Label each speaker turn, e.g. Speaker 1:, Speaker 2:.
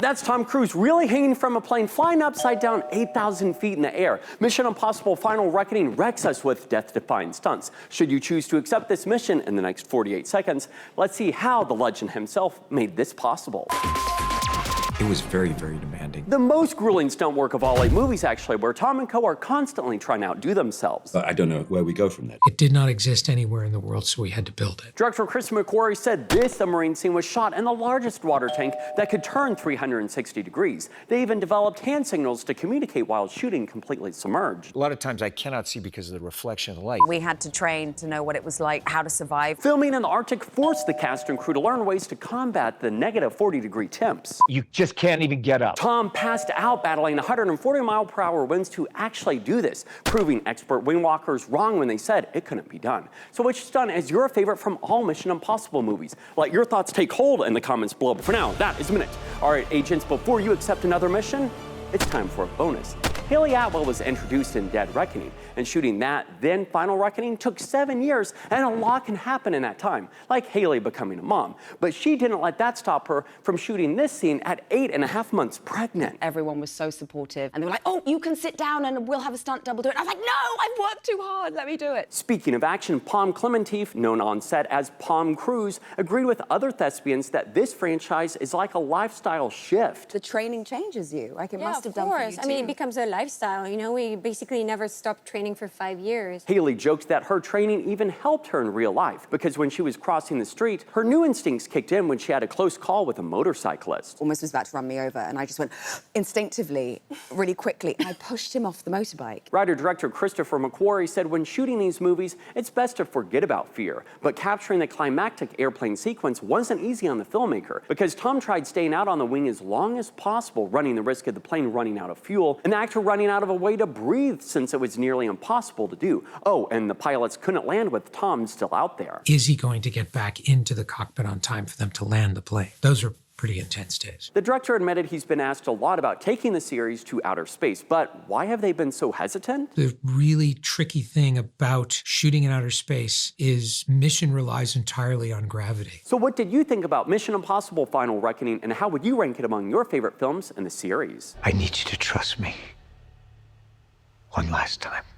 Speaker 1: That's Tom Cruise really hanging from a plane, flying upside down 8,000 feet in the air. Mission Impossible Final Reckoning wrecks us with death-defying stunts. Should you choose to accept this mission in the next 48 seconds, let's see how the legend himself made this possible.
Speaker 2: It was very, very demanding.
Speaker 1: The most grueling stunt work of all 8 movies, actually, where Tom and co are constantly trying to outdo themselves.
Speaker 2: I don't know where we go from that.
Speaker 3: It did not exist anywhere in the world, so we had to build it.
Speaker 1: Director Chris McQuarrie said this submarine scene was shot in the largest water tank that could turn 360 degrees. They even developed hand signals to communicate while shooting completely submerged.
Speaker 4: A lot of times I cannot see because of the reflection of the light.
Speaker 5: We had to train to know what it was like, how to survive.
Speaker 1: Filming in the Arctic forced the cast and crew to learn ways to combat the negative 40-degree temps.
Speaker 4: You just can't even get up.
Speaker 1: Tom passed out battling 140-mile-per-hour winds to actually do this, proving expert wingwalkers wrong when they said it couldn't be done. So which stunt is your favorite from all Mission Impossible movies? Let your thoughts take hold in the comments below. But for now, that is a minute. All right, agents, before you accept another mission, it's time for a bonus. Haley Atwell was introduced in Dead Reckoning, and shooting that, then Final Reckoning, took 7 years, and a lot can happen in that time, like Haley becoming a mom. But she didn't let that stop her from shooting this scene at 8.5 months pregnant.
Speaker 5: Everyone was so supportive, and they were like, oh, you can sit down and we'll have a stunt double do it. I was like, no, I've worked too hard, let me do it.
Speaker 1: Speaking of action, Pom Klementieff, known on set as Pom Cruise, agreed with other thespians that this franchise is like a lifestyle shift.
Speaker 5: The training changes you, like it must have
Speaker 6: of
Speaker 5: done for
Speaker 6: course.
Speaker 5: you
Speaker 6: I mean,
Speaker 5: too.
Speaker 6: it becomes a lifestyle, you know? We basically never stopped training for 5 years.
Speaker 1: Haley joked that her training even helped her in real life, because when she was crossing the street, her new instincts kicked in when she had a close call with a motorcyclist.
Speaker 5: Almost was about to run me over, and I just went instinctively, really quickly, and I pushed him off the motorbike.
Speaker 1: Writer-director Christopher McQuarrie said when shooting these movies, it's best to forget about fear. But capturing the climactic airplane sequence wasn't easy on the filmmaker, because Tom tried staying out on the wing as long as possible, running the risk of the plane running out of fuel, and the actor running out of a way to breathe since it was nearly impossible to do. Oh, and the pilots couldn't land with Tom still out there.
Speaker 3: Is he going to get back into the cockpit on time for them to land the plane? Those are pretty intense days.
Speaker 1: The director admitted he's been asked a lot about taking the series to outer space, but why have they been so hesitant?
Speaker 3: The really tricky thing about shooting in outer space is mission relies entirely on gravity.
Speaker 1: So what did you think about Mission Impossible Final Reckoning, and how would you rank it among your favorite films in the series?
Speaker 4: I need you to trust me one last time.